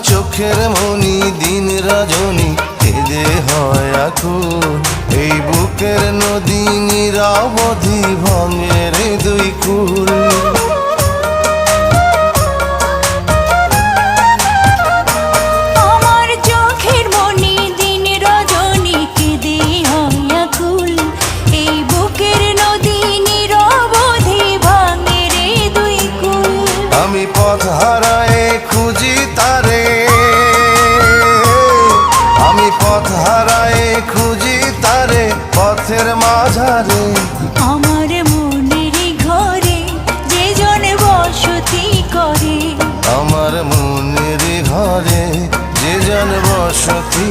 চোখের মনি দিন রজনী কেঁদে হয় আকুল। এই বুকের নদী নিরবধি ভাঙে রে দুই কুল। আমার চোখের মনি দিন রজনী কেঁদে হয় আকুল। এই বুকের নদী নিরবধি ভাঙে রে দুই কুল। আমি পথ হারায়ে খুঁজি তারে, আমি পথ হারায়ে খুঁজি তারে পথের মাঝারে। আমার মনের ঘরে যে জন বসতি করে, আমার মনের ঘরে যে জন বসতি